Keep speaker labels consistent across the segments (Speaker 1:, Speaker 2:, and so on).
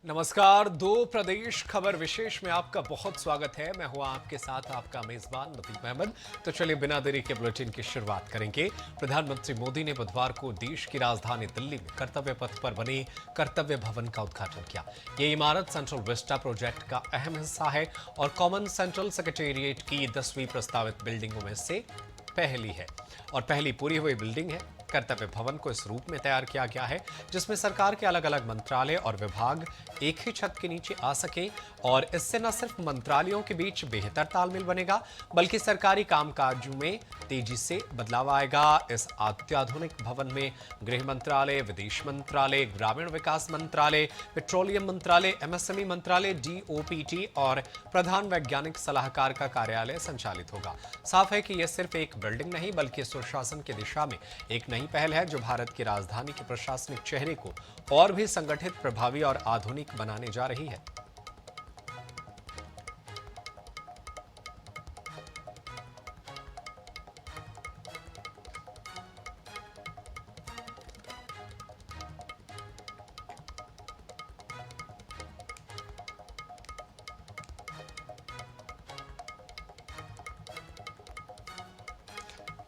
Speaker 1: नमस्कार। दो प्रदेश खबर विशेष में आपका बहुत स्वागत है। मैं हूं आपके साथ आपका मेजबान नदीम अहमद। तो चलिए बिना देरी के बुलेटिन की शुरुआत करेंगे। प्रधानमंत्री मोदी ने बुधवार को देश की राजधानी दिल्ली में कर्तव्य पथ पर बने कर्तव्य भवन का उद्घाटन किया। ये इमारत सेंट्रल विस्टा प्रोजेक्ट का अहम हिस्सा है और कॉमन सेंट्रल सेक्रेटेरिएट की 10वीं प्रस्तावित बिल्डिंगों में से पहली है और पहली पूरी हुई बिल्डिंग है। कर्तव्य भवन को इस रूप में तैयार किया गया है जिसमें सरकार के अलग अलग मंत्रालय और विभाग एक ही छत के नीचे आ सके और इससे न सिर्फ मंत्रालयों के बीच बेहतर तालमेल बनेगा बल्कि सरकारी कामकाज में तेजी से बदलाव आएगा। इस अत्याधुनिक भवन में गृह मंत्रालय, विदेश मंत्रालय, ग्रामीण विकास मंत्रालय, पेट्रोलियम मंत्रालय, एमएसएमई मंत्रालय, डीओपीटी और प्रधान वैज्ञानिक सलाहकार का कार्यालय संचालित होगा। साफ है कि यह सिर्फ एक बिल्डिंग नहीं बल्कि सुशासन की दिशा में एक नई पहल है जो भारत की राजधानी के प्रशासनिक चेहरे को और भी संगठित, प्रभावी और आधुनिक बनाने जा रही है।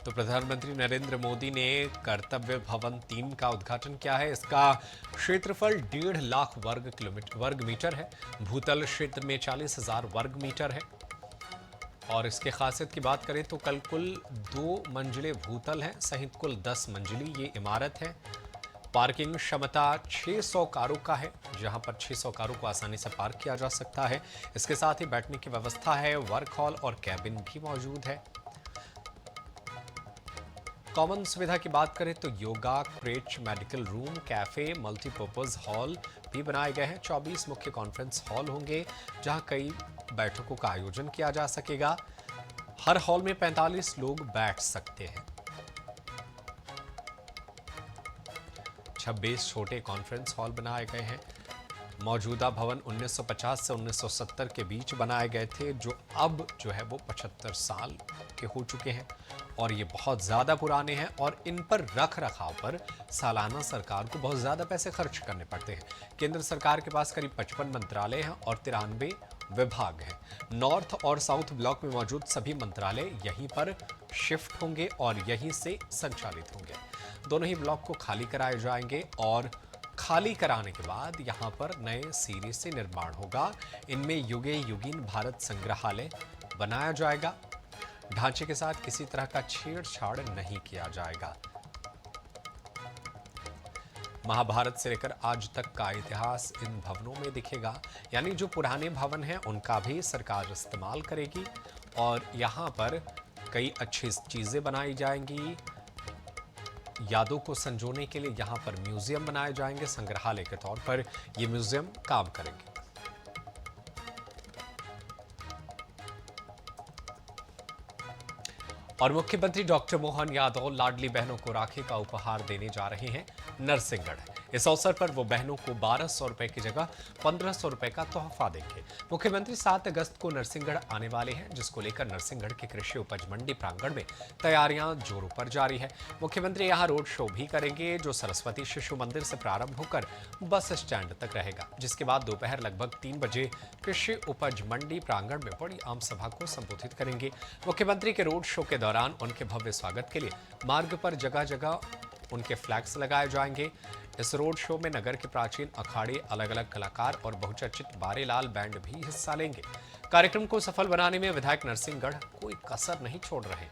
Speaker 1: तो प्रधानमंत्री नरेंद्र मोदी ने कर्तव्य भवन 3 का उद्घाटन किया है। इसका क्षेत्रफल 1.5 लाख वर्ग मीटर है। भूतल क्षेत्र में 40,000 वर्ग मीटर है और इसके खासियत की बात करें तो कल कुल 2 मंजिले भूतल हैं सहित कुल 10 मंजिली ये इमारत है। पार्किंग क्षमता 600 कारों का है जहां पर 600 कारों को आसानी से पार्क किया जा सकता है। इसके साथ ही बैठने की व्यवस्था है, वर्क हॉल और कैबिन भी मौजूद है। कॉमन सुविधा की बात करें तो yoga, creche, medical room, cafe, multipurpose hall भी बनाए गए हैं। 24 मुख्य कॉन्फ्रेंस हॉल होंगे जहां कई बैठकों का आयोजन किया जा सकेगा। हर हॉल में 45 लोग बैठ सकते हैं। 26 छोटे कॉन्फ्रेंस हॉल बनाए गए हैं। मौजूदा भवन 1950 से 1970 के बीच बनाए गए थे जो अब है वो 75 साल के हो चुके हैं और ये बहुत ज़्यादा पुराने हैं और इन पर रख रखाव पर सालाना सरकार को बहुत ज़्यादा पैसे खर्च करने पड़ते हैं। केंद्र सरकार के पास करीब 55 मंत्रालय हैं और 93 विभाग हैं। नॉर्थ और साउथ ब्लॉक में मौजूद सभी मंत्रालय यहीं पर शिफ्ट होंगे और यहीं से संचालित होंगे। दोनों ही ब्लॉक को खाली कराए जाएंगे और खाली कराने के बाद यहां पर नए सिरे से निर्माण होगा। इनमें युगे युगीन भारत संग्रहालय बनाया जाएगा। ढांचे के साथ किसी तरह का छेड़छाड़ नहीं किया जाएगा। महाभारत से लेकर आज तक का इतिहास इन भवनों में दिखेगा, यानी जो पुराने भवन हैं उनका भी सरकार इस्तेमाल करेगी और यहां पर कई अच्छी चीजें बनाई जाएंगी। यादों को संजोने के लिए यहां पर म्यूजियम बनाए जाएंगे। संग्रहालय के तौर पर ये म्यूजियम काम करेंगे। और मुख्यमंत्री डॉक्टर मोहन यादव लाडली बहनों को राखी का उपहार देने जा रहे हैं नरसिंहगढ़। इस अवसर पर वो बहनों को 1200 रुपए की जगह 1500 रुपए का तोहफा देंगे। मुख्यमंत्री 7 अगस्त को नरसिंहगढ़ आने वाले हैं जिसको लेकर नरसिंहगढ़ के कृषि उपज मंडी प्रांगण में तैयारियां जोरों पर जारी है। मुख्यमंत्री यहां रोड शो भी करेंगे जो सरस्वती शिशु मंदिर से प्रारंभ होकर बस स्टैंड तक रहेगा, जिसके बाद दोपहर लगभग 3 बजे कृषि उपज मंडी प्रांगण में बड़ी आम सभा को संबोधित करेंगे। मुख्यमंत्री के रोड शो के दौरान उनके भव्य स्वागत के लिए मार्ग पर जगह जगह उनके फ्लैग्स लगाए जाएंगे। इस रोड शो में नगर के प्राचीन अखाड़े, अलग अलग कलाकार और बहुचर्चित बारेलाल बैंड भी हिस्सा लेंगे। कार्यक्रम को सफल बनाने में विधायक नरसिंहगढ़ कोई कसर नहीं छोड़ रहे।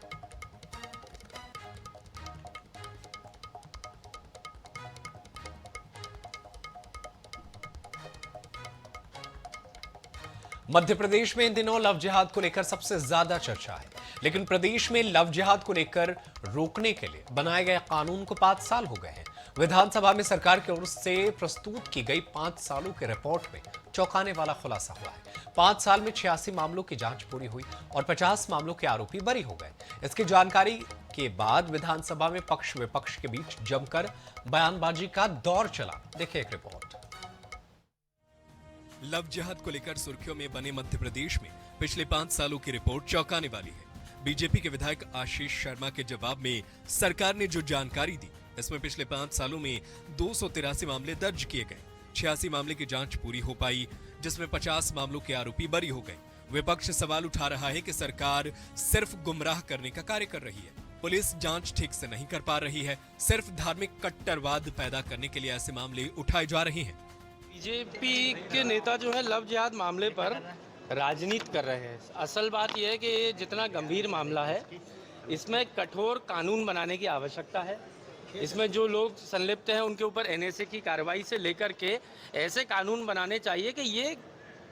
Speaker 1: मध्य प्रदेश में इन दिनों लव जिहाद को लेकर सबसे ज्यादा चर्चा है, लेकिन प्रदेश में लव जिहाद को लेकर रोकने के लिए बनाए गए कानून को 5 साल हो गए हैं। विधानसभा में सरकार की ओर से प्रस्तुत की गई 5 सालों की रिपोर्ट में चौंकाने वाला खुलासा हुआ है। 5 साल में 86 मामलों की जांच पूरी हुई और 50 मामलों के आरोपी बरी हो गए। इसकी जानकारी के बाद विधानसभा में पक्ष विपक्ष के बीच जमकर बयानबाजी का दौर चला। देखिए एक रिपोर्ट।
Speaker 2: लव जिहाद को लेकर सुर्खियों में बने मध्य प्रदेश में पिछले 5 सालों की रिपोर्ट चौंकाने वाली है। बीजेपी के विधायक आशीष शर्मा के जवाब में सरकार ने जो जानकारी दी, इसमें पिछले 5 सालों में 283 मामले दर्ज किए गए। 86 मामले की जांच पूरी हो पाई, जिसमें 50 मामलों के आरोपी बरी हो गए। विपक्ष सवाल उठा रहा है कि सरकार सिर्फ गुमराह करने का कार्य कर रही है। पुलिस जांच ठीक से नहीं कर पा रही है, सिर्फ धार्मिक कट्टरवाद पैदा करने के लिए ऐसे मामले उठाए जा रहे हैं।
Speaker 3: बीजेपी के नेता जो है लव जिहाद मामले पर राजनीति कर रहे हैं। असल बात यह है कि ये जितना गंभीर मामला है, इसमें कठोर कानून बनाने की आवश्यकता है। इसमें जो लोग संलिप्त हैं उनके ऊपर एनएसए की कार्रवाई से लेकर के ऐसे कानून बनाने चाहिए कि ये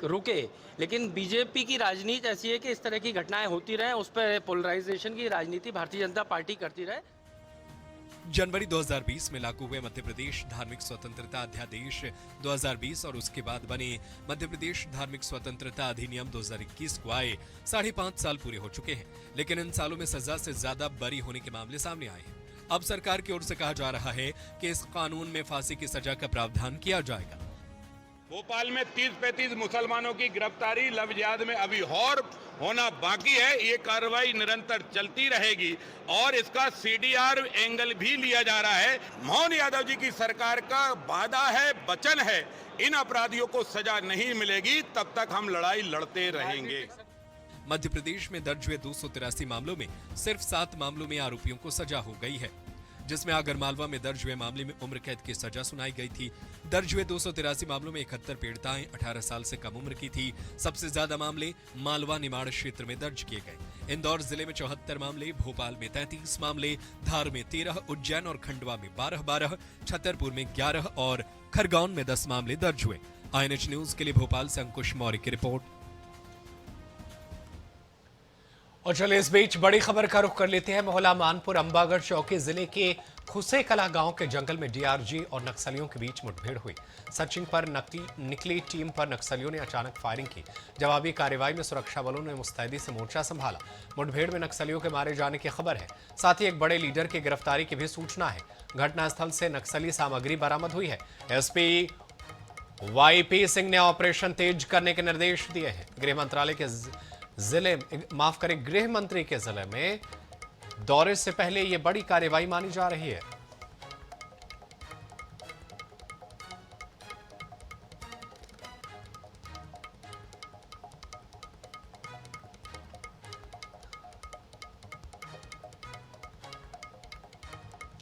Speaker 3: रुके। लेकिन बीजेपी की राजनीति ऐसी है कि इस तरह की घटनाएं होती रहें, उस पर पोलराइजेशन की राजनीति भारतीय जनता पार्टी करती रहे।
Speaker 2: जनवरी 2020 में लागू हुए मध्य प्रदेश धार्मिक स्वतंत्रता अध्यादेश 2020 और उसके बाद बने मध्य प्रदेश धार्मिक स्वतंत्रता अधिनियम 2021 को आए 5.5 साल पूरे हो चुके हैं, लेकिन इन सालों में सजा से ज्यादा बरी होने के मामले सामने आए हैं। अब सरकार की ओर से कहा जा रहा है कि इस कानून में फांसी की सजा का प्रावधान किया जाएगा।
Speaker 4: भोपाल में 30-35 मुसलमानों की गिरफ्तारी लव जिहाद में अभी और होना बाकी है। ये कार्रवाई निरंतर चलती रहेगी और इसका सीडीआर एंगल भी लिया जा रहा है। मोहन यादव जी की सरकार का वादा है, वचन है, इन अपराधियों को सजा नहीं मिलेगी तब तक हम लड़ाई लड़ते रहेंगे।
Speaker 2: मध्य प्रदेश में दर्ज हुए 283 मामलों में सिर्फ 7 मामलों में आरोपियों को सजा हो गई है, जिसमें आगरमालवा में दर्ज हुए मामले में उम्र कैद की सजा सुनाई गई थी। दर्ज हुए 283 मामलों में 71 पीड़िताएं 18 साल से कम उम्र की थी। सबसे ज्यादा मामले मालवा निमाड़ क्षेत्र में दर्ज किए गए। इंदौर जिले में 74 मामले, भोपाल में 33 मामले, धार में 13, उज्जैन और खंडवा में 12-12, छतरपुर में 11 और खरगोन में 10 मामले दर्ज हुए। INH न्यूज के लिए भोपाल से अंकुश मौर्य की रिपोर्ट।
Speaker 1: और चलिए इस बीच बड़ी खबर का रुख कर लेते हैं। मोहल्ला मानपुर अंबागढ़ चौकी जिले के खुसे कला गांव के जंगल में डीआरजी और नक्सलियों के बीच मुठभेड़ हुई। सर्चिंग पर निकली टीम पर नक्सलियों ने अचानक फायरिंग की। जवाबी कार्रवाई में सुरक्षा बलों ने मुस्तैदी से मोर्चा संभाला। मुठभेड़ में नक्सलियों के मारे जाने की खबर है, साथ ही एक बड़े लीडर की गिरफ्तारी की भी सूचना है। घटनास्थल से नक्सली सामग्री बरामद हुई है। एसपी वाईपी सिंह ने ऑपरेशन तेज करने के निर्देश दिए हैं। गृह मंत्री के जिले में दौरे से पहले यह बड़ी कार्रवाई मानी जा रही है।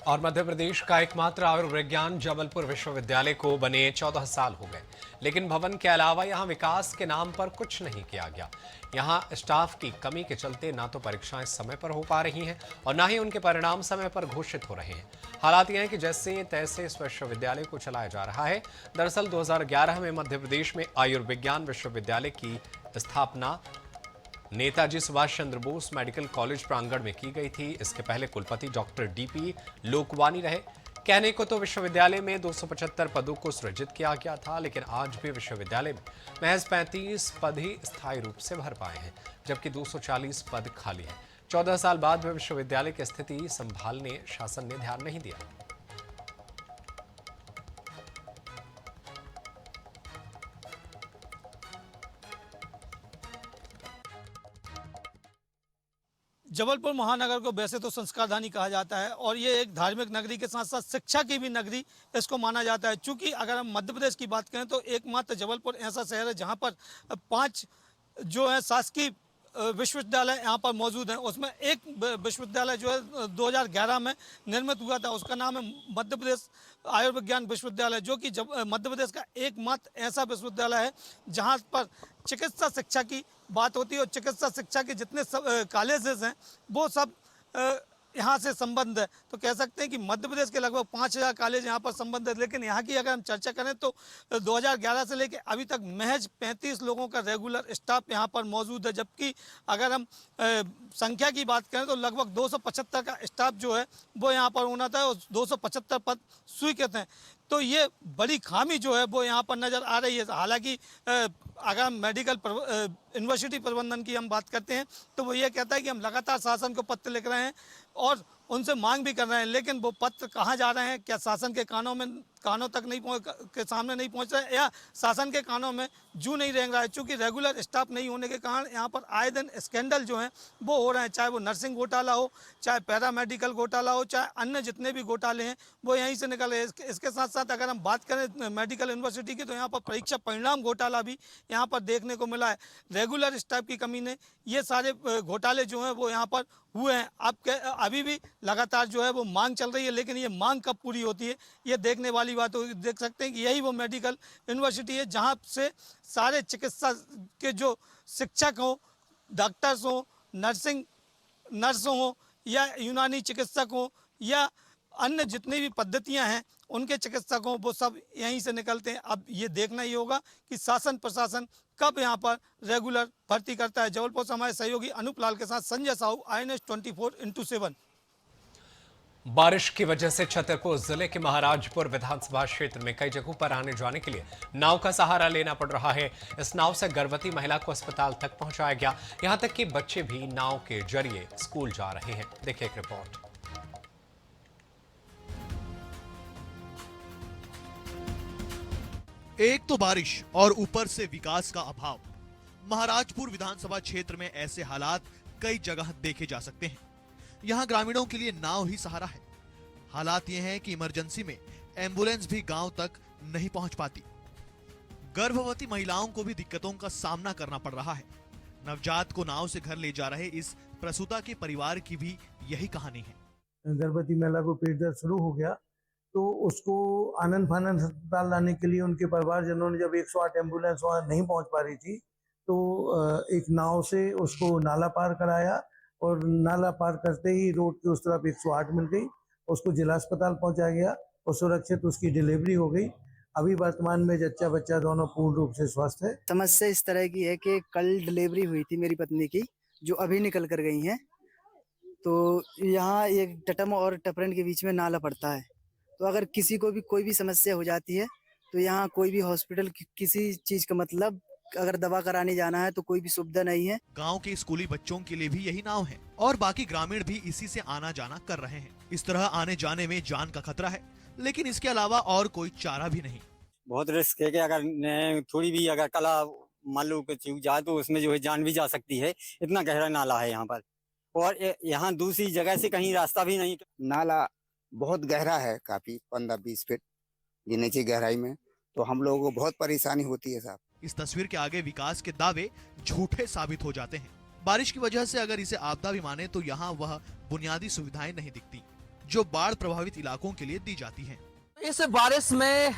Speaker 1: और मध्य प्रदेश का एकमात्र आयुर्विज्ञान जबलपुर विश्वविद्यालय को बने 14 साल हो गए, लेकिन भवन के अलावा यहां विकास के नाम पर कुछ नहीं किया गया। यहां स्टाफ की कमी के चलते ना तो परीक्षाएं समय पर हो पा रही हैं और ना ही उनके परिणाम समय पर घोषित हो रहे हैं। हालात यह है कि जैसे तैसे इस विश्वविद्यालय को चलाया जा रहा है। दरअसल 2011 में मध्य प्रदेश में आयुर्विज्ञान विश्वविद्यालय की स्थापना नेताजी सुभाष चंद्र बोस मेडिकल कॉलेज प्रांगण में की गई थी। इसके पहले कुलपति डॉक्टर DP लोकवानी रहे। कहने को तो विश्वविद्यालय में 275 पदों को सृजित किया गया था, लेकिन आज भी विश्वविद्यालय में महज 35 पद ही स्थायी रूप से भर पाए हैं, जबकि 240 पद खाली हैं। 14 साल बाद भी विश्वविद्यालय की स्थिति संभालने शासन ने ध्यान नहीं दिया।
Speaker 5: जबलपुर महानगर को वैसे तो संस्कारधानी कहा जाता है और ये एक धार्मिक नगरी के साथ साथ शिक्षा की भी नगरी इसको माना जाता है। चूंकि अगर हम मध्य प्रदेश की बात करें तो एकमात्र जबलपुर ऐसा शहर है जहां पर 5 जो है शासकीय विश्वविद्यालय यहाँ पर मौजूद हैं। उसमें एक विश्वविद्यालय जो है 2011 में निर्मित हुआ था, उसका नाम है मध्य प्रदेश आयुर्विज्ञान विश्वविद्यालय, जो कि मध्य प्रदेश का एकमात्र ऐसा विश्वविद्यालय है जहाँ पर चिकित्सा शिक्षा की बात होती है और चिकित्सा शिक्षा के जितने कॉलेजेस हैं वो सब यहाँ से संबंध है। तो कह सकते हैं कि मध्य प्रदेश के लगभग 5000 कॉलेज यहाँ पर संबंध है। लेकिन यहाँ की अगर हम चर्चा करें तो 2011 से लेकर अभी तक महज 35 लोगों का रेगुलर स्टाफ यहाँ पर मौजूद है, जबकि अगर हम संख्या की बात करें तो लगभग 275 का स्टाफ जो है वो यहाँ पर होना था और 275 पद स्वीकृत हैं। तो ये बड़ी खामी जो है वो यहाँ पर नज़र आ रही है। हालांकि अगर हम मेडिकल यूनिवर्सिटी प्रबंधन की हम बात करते हैं तो वो ये कहता है कि हम लगातार शासन को पत्र लिख रहे हैं और उनसे मांग भी कर रहे हैं, लेकिन वो पत्र कहाँ जा रहे हैं, क्या शासन के कानों तक नहीं के सामने नहीं पहुंच रहा है या शासन के कानों में जू नहीं रेंग रहा है, क्योंकि रेगुलर स्टाफ नहीं होने के कारण यहाँ पर आए दिन स्कैंडल जो हैं वो हो रहे हैं, चाहे वो नर्सिंग घोटाला हो, चाहे पैरामेडिकल घोटाला हो, चाहे अन्य जितने भी घोटाले हैं वो यहीं से निकल रहे हैं। इसके साथ साथ अगर हम बात करें मेडिकल यूनिवर्सिटी की, तो यहाँ पर परीक्षा परिणाम घोटाला भी यहाँ पर देखने को मिला है। रेगुलर स्टाफ की कमी ने ये सारे घोटाले जो हैं वो यहाँ पर हुए हैं। अभी भी लगातार जो है वो मांग चल रही है, लेकिन ये मांग कब पूरी होती है ये देखने वाली बात होगी। देख सकते हैं कि यही वो मेडिकल यूनिवर्सिटी है जहाँ से सारे चिकित्सा के जो शिक्षक हों, डॉक्टर्स हों, नर्स हों या यूनानी चिकित्सक हों या अन्य जितनी भी पद्धतियां हैं उनके चिकित्सक हों, वो सब यहीं से निकलते हैं। अब ये देखना ही होगा कि शासन प्रशासन कब यहाँ पर रेगुलर भर्ती करता है। जबलपुर से हमारे सहयोगी अनूप लाल के साथ संजय साहू, INS 24x7।
Speaker 1: बारिश की वजह से छतरपुर जिले के महाराजपुर विधानसभा क्षेत्र में कई जगहों पर आने जाने के लिए नाव का सहारा लेना पड़ रहा है। इस नाव से गर्भवती महिला को अस्पताल तक पहुंचाया गया। यहां तक कि बच्चे भी नाव के जरिए स्कूल जा रहे हैं। देखिए एक रिपोर्ट।
Speaker 6: एक तो बारिश और ऊपर से विकास का अभाव। महाराजपुर विधानसभा क्षेत्र में ऐसे हालात कई जगह देखे जा सकते हैं। यहाँ ग्रामीणों के लिए नाव ही सहारा है। हालात ये हैं कि इमरजेंसी में एम्बुलेंस भी गांव तक नहीं पहुंच पाती। गर्भवती महिलाओं को भी दिक्कतों का सामना करना पड़ रहा है। नवजात को नाव से घर ले जा रहे इस प्रसूता के परिवार की भी यही कहानी है।
Speaker 7: गर्भवती महिला को पेट दर्द शुरू हो गया तो उसको आनंद फानंद अस्पताल लाने के लिए उनके परिवारजनों ने, जब 108 एम्बुलेंस वहाँ नहीं पहुँच पा रही थी, तो एक नाव से उसको नाला पार कराया और नाला पार करते ही रोड के उस तरफ 108 मिल गई। उसको जिला अस्पताल पहुंचाया गया और सुरक्षित उसकी डिलीवरी हो गई। अभी वर्तमान में जच्चा बच्चा दोनों पूर्ण रूप से स्वस्थ है।
Speaker 8: समस्या इस तरह की है कि कल डिलीवरी हुई थी मेरी पत्नी की, जो अभी निकल कर गई हैं। तो यहाँ एक टटम और टपरन के बीच में नाला पड़ता है, तो अगर किसी को भी कोई भी समस्या हो जाती है तो यहाँ कोई भी हॉस्पिटल किसी चीज का मतलब अगर दवा कराने जाना है तो कोई भी सुविधा नहीं है।
Speaker 6: गांव के स्कूली बच्चों के लिए भी यही नाव है और बाकी ग्रामीण भी इसी से आना जाना कर रहे हैं। इस तरह आने जाने में जान का खतरा है, लेकिन इसके अलावा और कोई चारा भी नहीं।
Speaker 9: बहुत रिस्क है कि अगर थोड़ी भी अगर कला मान लो चूक जाए तो उसमें जो है जान भी जा सकती है। इतना गहरा नाला है यहाँ पर, और यहाँ दूसरी जगह से कहीं रास्ता भी नहीं।
Speaker 10: नाला बहुत गहरा है, काफी 15-20 फीट की नीचे गहराई में, तो हम लोगों को बहुत परेशानी होती है साहब।
Speaker 6: इस तस्वीर के आगे विकास के दावे झूठे साबित हो जाते हैं। बारिश की वजह से अगर इसे आपदा भी माने तो यहाँ वह बुनियादी सुविधाएं नहीं दिखती जो बाढ़ प्रभावित इलाकों के लिए दी जाती हैं।
Speaker 11: इस बारिश में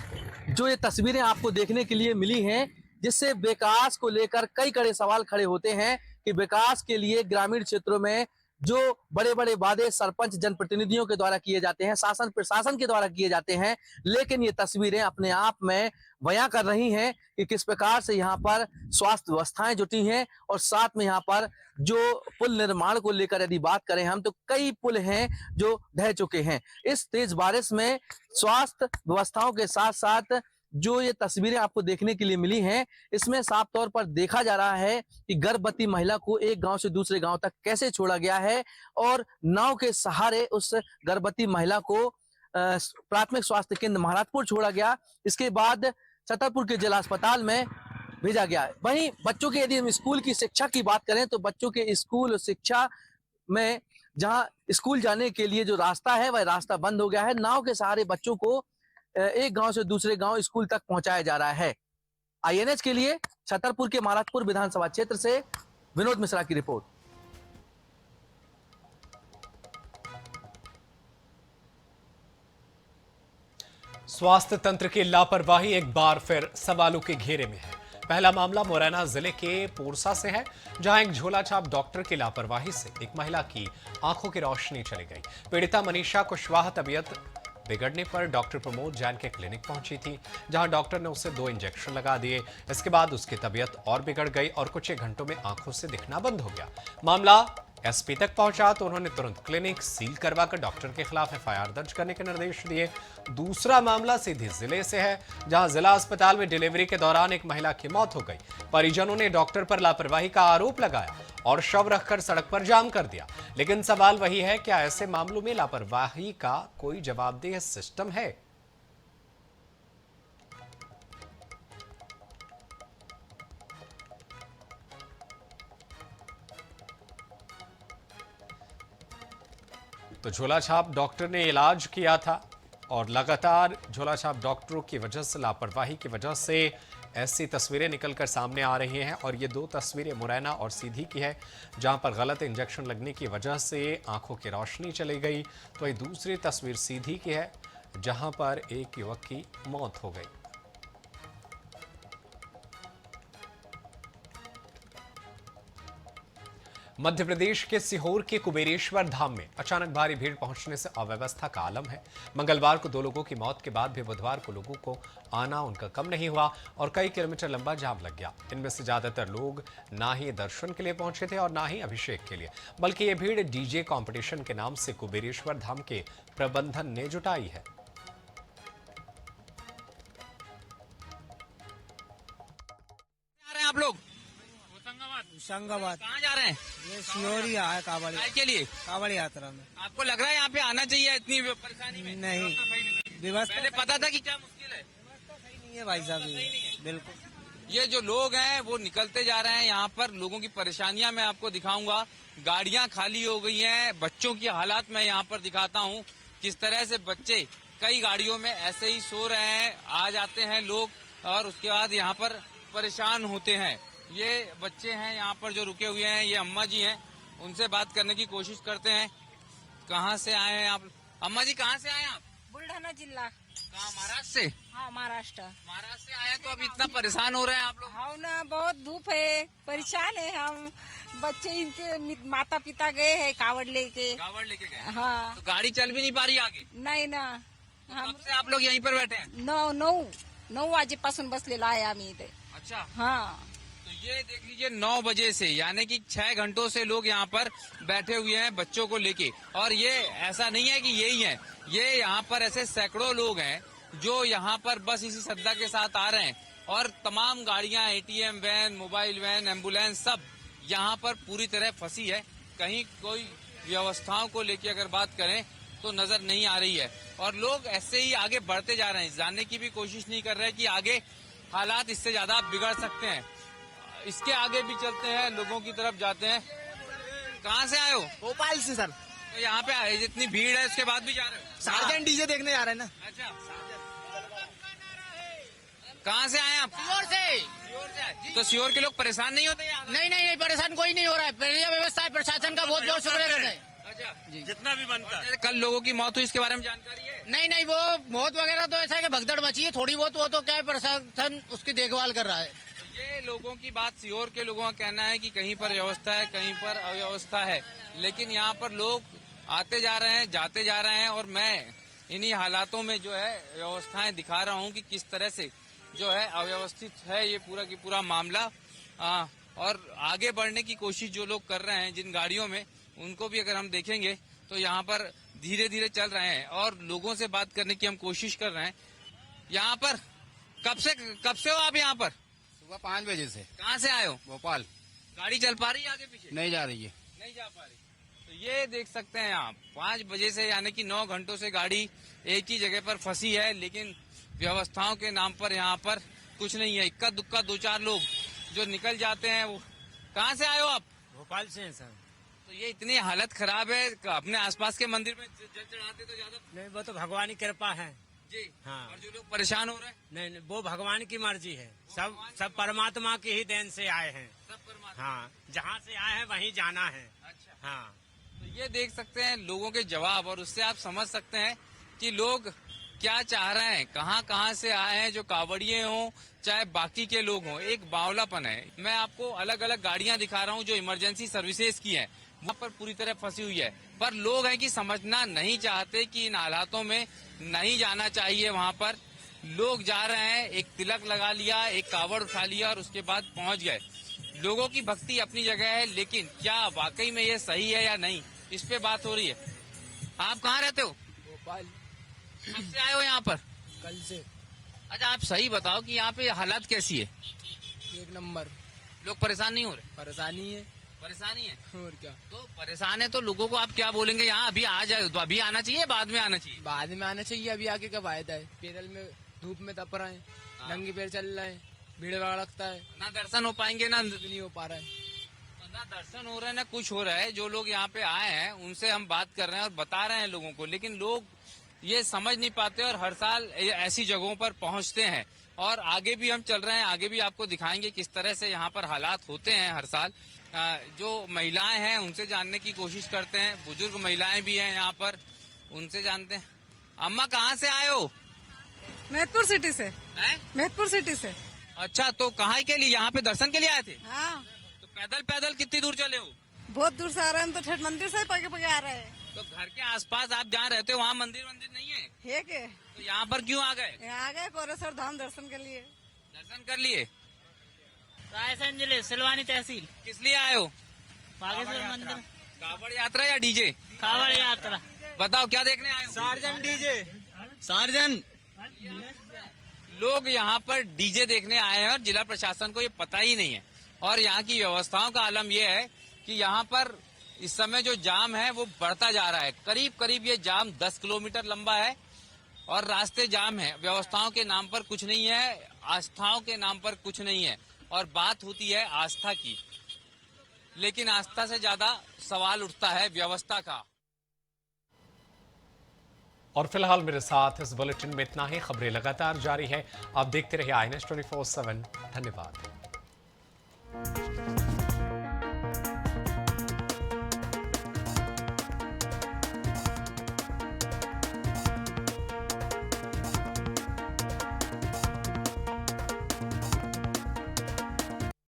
Speaker 11: जो ये तस्वीरें आपको देखने के लिए मिली हैं, जिससे विकास को लेकर कई कड़े सवाल खड़े होते हैं कि विकास के लिए ग्रामीण क्षेत्रों में जो बड़े बड़े वादे सरपंच जनप्रतिनिधियों के द्वारा किए जाते हैं, शासन प्रशासन के द्वारा किए जाते हैं, लेकिन ये तस्वीरें अपने आप में बयां कर रही हैं कि किस प्रकार से यहाँ पर स्वास्थ्य व्यवस्थाएं जुटी हैं। और साथ में यहाँ पर जो पुल निर्माण को लेकर यदि बात करें हम, तो कई पुल हैं जो ढह चुके हैं। इस तेज बारिश में स्वास्थ्य व्यवस्थाओं के साथ साथ जो ये तस्वीरें आपको देखने के लिए मिली हैं, इसमें साफ तौर पर देखा जा रहा है कि गर्भवती महिला को एक गांव से दूसरे गांव तक कैसे छोड़ा गया है और नाव के सहारे उस गर्भवती महिला को प्राथमिक स्वास्थ्य केंद्र महाराजपुर छोड़ा गया। इसके बाद छतरपुर के जिला अस्पताल में भेजा गया है। वहीं बच्चों के यदि हम स्कूल की शिक्षा की बात करें तो बच्चों के स्कूल शिक्षा में जहां स्कूल जाने के लिए जो रास्ता है वह रास्ता बंद हो गया है। नाव के सहारे बच्चों को एक गांव से दूसरे गांव स्कूल तक पहुंचाया जा रहा है। INS के लिए छतरपुर के महाराजपुर विधानसभा क्षेत्र से विनोद मिश्रा की रिपोर्ट।
Speaker 1: स्वास्थ्य तंत्र की लापरवाही एक बार फिर सवालों के घेरे में है। पहला मामला मुरैना जिले के पोरसा से है, जहां एक झोला छाप डॉक्टर की लापरवाही से एक महिला की आंखों की रोशनी चली गई। पीड़िता मनीषा कुशवाहा तबीयत बिगड़ने पर डॉक्टर प्रमोद जैन के क्लिनिक पहुंची थी, जहां डॉक्टर ने उसे 2 इंजेक्शन लगा दिए। इसके बाद उसकी तबीयत और बिगड़ गई और कुछ ही घंटों में आंखों से दिखना बंद हो गया। मामला SP तक पहुंचा तो उन्होंने तुरंत क्लिनिक सील करवाकर डॉक्टर के खिलाफ FIR दर्ज करने के निर्देश दिए। दूसरा मामला सीधे जिले से है, जहां जिला अस्पताल में डिलीवरी के दौरान एक महिला की मौत हो गई। परिजनों ने डॉक्टर पर लापरवाही का आरोप लगाया और शव रखकर सड़क पर जाम कर दिया। लेकिन सवाल वही है, क्या ऐसे मामलों में लापरवाही का कोई जवाबदेह सिस्टम है? तो झोला छाप डॉक्टर ने इलाज किया था और लगातार झोला छाप डॉक्टरों की वजह से, लापरवाही की वजह से ऐसी तस्वीरें निकलकर सामने आ रही हैं। और ये दो तस्वीरें मुरैना और सीधी की है, जहां पर गलत इंजेक्शन लगने की वजह से आंखों की रोशनी चली गई। तो ये दूसरी तस्वीर सीधी की है, जहां पर एक युवक की मौत हो गई। मध्य प्रदेश के सीहोर के कुबेरेश्वर धाम में अचानक भारी भीड़ पहुंचने से अव्यवस्था का आलम है। मंगलवार को 2 लोगों की मौत के बाद भी बुधवार को लोगों को आना उनका कम नहीं हुआ और कई किलोमीटर लंबा जाम लग गया। इनमें से ज्यादातर लोग ना ही दर्शन के लिए पहुंचे थे और ना ही अभिषेक के लिए, बल्कि ये भीड़ डीजे कॉम्पिटिशन के नाम से कुबेरेश्वर धाम के प्रबंधन ने जुटाई है।
Speaker 11: आप लोग
Speaker 5: होशंगाबाद
Speaker 11: कहाँ जा रहे हैं?
Speaker 5: ये सियोरी है कावड़ी
Speaker 11: काय के लिए?
Speaker 5: कावड़ी यात्रा में।
Speaker 11: आपको लग रहा है यहाँ पे आना चाहिए इतनी परेशानी में?
Speaker 5: नहीं, व्यवस्था
Speaker 11: पहले पता था कि क्या मुश्किल है?
Speaker 5: सही नहीं है भाई साहब, बिल्कुल।
Speaker 11: ये जो लोग हैं वो निकलते जा रहे हैं। यहाँ पर लोगों की परेशानियां मैं आपको दिखाऊंगा। गाड़ियां खाली हो गई हैं, बच्चों की हालात मैं यहाँ पर दिखाता हूँ किस तरह से बच्चे कई गाड़ियों में ऐसे ही सो रहे हैं। आ जाते हैं लोग और उसके बाद यहाँ पर परेशान होते हैं। ये बच्चे हैं यहाँ पर जो रुके हुए हैं, ये अम्मा जी हैं, उनसे बात करने की कोशिश करते हैं। कहाँ से आए हैं आप? अम्मा जी कहाँ से आए हैं आप?
Speaker 12: बुलढाणा जिला।
Speaker 11: कहाँ, महाराष्ट्र से?
Speaker 12: हाँ, महाराष्ट्र।
Speaker 11: महाराष्ट्र से आए तो अब इतना परेशान हो रहे हैं आप लोग?
Speaker 12: हाँ ना, बहुत धूप है, परेशान है हम। बच्चे इनके माता पिता गए हैं कावड़ लेके।
Speaker 11: कावड़ लेके गए?
Speaker 12: हाँ।
Speaker 11: तो गाड़ी चल भी नहीं पा रही आगे?
Speaker 12: नाही ना।
Speaker 11: कब से आप लोग यहीं पर बैठे हैं?
Speaker 12: 9 वाजेपासून बसलेला आहे आम्ही इथे।
Speaker 11: अच्छा।
Speaker 12: हाँ।
Speaker 11: तो ये देख लीजिए 9 बजे से, यानी कि 6 घंटों से लोग यहाँ पर बैठे हुए हैं बच्चों को लेके। और ये ऐसा नहीं है कि यही है, ये यहाँ पर ऐसे सैकड़ों लोग हैं जो यहाँ पर बस इसी श्रद्धा के साथ आ रहे हैं। और तमाम गाड़ियां, ATM van, mobile van, ambulance सब यहाँ पर पूरी तरह फंसी है। कहीं कोई व्यवस्थाओं को लेके अगर बात करें तो नजर नहीं आ रही है। और लोग ऐसे ही आगे बढ़ते जा रहे हैं, जानने की भी कोशिश नहीं कर रहे कि आगे हालात इससे ज्यादा बिगड़ सकते हैं। इसके आगे भी चलते हैं, लोगों की तरफ जाते हैं। कहाँ से आए हो?
Speaker 5: भोपाल से सर।
Speaker 11: तो यहाँ पे आए, जितनी भीड़ है उसके बाद भी जा रहे हो?
Speaker 5: सार्जेंट डीजे देखने जा रहे हैं ना।
Speaker 11: अच्छा, कहाँ से आए आप?
Speaker 13: सियोर से।
Speaker 11: तो सियोर के लोग परेशान नहीं होते यहाँ?
Speaker 13: नहीं, परेशान कोई नहीं हो रहा है। बढ़िया व्यवस्था है, प्रशासन का बहुत बहुत शुक्रिया करते हैं।
Speaker 11: अच्छा,
Speaker 4: जितना भी बनता है।
Speaker 11: कल लोगों की मौत हुई, इसके बारे में जानकारी है?
Speaker 13: नहीं, वो मौत वगैरह तो ऐसा है कि भगदड़ मची है थोड़ी बहुत, वो तो क्या है प्रशासन उसकी देखभाल कर रहा है।
Speaker 11: ये लोगों की बात, सियोर के लोगों का कहना है कि कहीं पर व्यवस्था है, कहीं पर अव्यवस्था है। लेकिन यहाँ पर लोग आते जा रहे हैं, जाते जा रहे हैं। और मैं इन्हीं हालातों में जो है व्यवस्थाएं दिखा रहा हूँ कि किस तरह से जो है अव्यवस्थित है ये पूरा की पूरा मामला। और आगे बढ़ने की कोशिश जो लोग कर रहे हैं जिन गाड़ियों में, उनको भी अगर हम देखेंगे तो यहाँ पर धीरे धीरे चल रहे हैं। और लोगों से बात करने की हम कोशिश कर रहे हैं। यहाँ पर कब से हो आप यहाँ पर?
Speaker 13: सुबह 5 बजे से।
Speaker 11: कहाँ से आए हो?
Speaker 13: भोपाल।
Speaker 11: गाड़ी चल पा रही है आगे पीछे?
Speaker 13: नहीं जा रही है।
Speaker 11: नहीं जा पा रही। तो ये देख सकते हैं आप, 5 बजे से, यानी कि 9 घंटों से गाड़ी एक ही जगह पर फंसी है। लेकिन व्यवस्थाओं के नाम पर यहाँ पर कुछ नहीं है। इक्का दुक्का 2-4 लोग जो निकल जाते हैं। वो कहाँ से आए हो आप?
Speaker 5: भोपाल से हैं सर।
Speaker 11: तो ये इतनी हालत खराब है, अपने आसपास के मंदिर में जल चढ़ाते तो ज्यादा।
Speaker 5: नहीं, वो तो भगवान की कृपा है
Speaker 11: जी।
Speaker 5: हाँ।
Speaker 11: और जो लोग परेशान हो रहे हैं?
Speaker 5: नहीं, वो भगवान की मर्जी है। सब परमात्मा की ही देन से आए हैं।
Speaker 11: सब परमात्मा।
Speaker 5: हाँ, जहाँ से आए हैं वहीं जाना है।
Speaker 11: अच्छा।
Speaker 5: हाँ।
Speaker 11: तो ये देख सकते हैं लोगों के जवाब, और उससे आप समझ सकते हैं कि लोग क्या चाह रहे हैं, कहाँ कहाँ से आए हैं। जो कावड़िए हों चाहे बाकी के लोग हों, एक बावलापन है। मैं आपको अलग अलग गाड़ियां दिखा रहा हूँ जो इमरजेंसी सर्विसेज की हैं, वहाँ पर पूरी तरह फंसी हुई है। पर लोग हैं कि समझना नहीं चाहते कि इन हालातों में नहीं जाना चाहिए। वहाँ पर लोग जा रहे हैं, एक तिलक लगा लिया, एक कावड़ उठा लिया और उसके बाद पहुँच गए। लोगों की भक्ति अपनी जगह है, लेकिन क्या वाकई में ये सही है या नहीं, इस पे बात हो रही है। आप कहाँ रहते हो?
Speaker 5: भोपाल।
Speaker 11: कब से आए हो यहाँ पर?
Speaker 5: कल से।
Speaker 11: अच्छा, आप सही बताओ कि यहाँ पे हालात कैसी है?
Speaker 5: 1 नंबर।
Speaker 11: लोग परेशान नहीं हो रहे?
Speaker 5: परेशानी है।
Speaker 11: परेशानी है
Speaker 5: और क्या।
Speaker 11: तो परेशान है तो लोगों को आप क्या बोलेंगे? यहाँ अभी आ जाए तो अभी आना चाहिए, बाद में आना चाहिए?
Speaker 5: बाद में आना चाहिए। अभी आके कब आया था? पैदल में धूप में तप रहे हैं, नंगे पैर चल रहे हैं, भीड़ भाड़ लगता है,
Speaker 11: ना दर्शन हो पाएंगे ना
Speaker 5: नहीं हो पा रहा है।
Speaker 11: तो
Speaker 3: ना दर्शन हो रहे हैं ना कुछ हो रहा है। जो लोग यहाँ पे आए हैं उनसे हम बात कर रहे हैं और बता रहे हैं लोगों को, लेकिन लोग ये समझ नहीं पाते और हर साल ऐसी जगहों पर पहुंचते हैं। और आगे भी हम चल रहे हैं, आगे भी आपको दिखाएंगे किस तरह से यहाँ पर हालात होते हैं हर साल। जो महिलाएं हैं उनसे जानने की कोशिश करते हैं, बुजुर्ग महिलाएं भी हैं यहाँ पर, उनसे जानते हैं। अम्मा कहाँ से आए हो?
Speaker 12: मेहतपुर सिटी से। मेहतपुर सिटी से।
Speaker 3: अच्छा, तो कहाँ के लिए? यहाँ पे दर्शन के लिए आए थे?
Speaker 12: हाँ,
Speaker 3: तो पैदल पैदल कितनी दूर चले हो?
Speaker 12: बहुत दूर से आ रहे हैं, तो छठ मंदिर से पगे पगे आ रहे हैं।
Speaker 3: तो घर के आसपास आप जहाँ रहते हो वहाँ मंदिर नहीं है?
Speaker 12: है के?
Speaker 3: तो यहाँ पर क्यों आ गए?
Speaker 12: यहाँ आ गए कोरेश्वर धाम दर्शन के लिए।
Speaker 3: दर्शन कर लिए?
Speaker 13: रायसेन जिले सिलवानी तहसील।
Speaker 3: किस लिए आए हो?
Speaker 13: बागेश्वर मंदिर।
Speaker 3: कावड़ यात्रा या डीजे?
Speaker 13: कावड़ यात्रा।
Speaker 3: बताओ क्या देखने आए हो?
Speaker 13: Surgeon DJ. सार्जन।
Speaker 3: लोग यहाँ पर डीजे देखने आए हैं और जिला प्रशासन को ये पता ही नहीं है। और यहाँ की व्यवस्थाओं का आलम यह है कि यहाँ पर इस समय जो जाम है वो बढ़ता जा रहा है। करीब करीब ये जाम 10 किलोमीटर लंबा है और रास्ते जाम है। व्यवस्थाओं के नाम पर कुछ नहीं है, आस्थाओं के नाम पर कुछ नहीं है। और बात होती है आस्था की, लेकिन आस्था से ज्यादा सवाल उठता है व्यवस्था का।
Speaker 1: और फिलहाल मेरे साथ इस बुलेटिन में इतना ही। खबरें लगातार जारी है, आप देखते रहिए INS 24/7। धन्यवाद।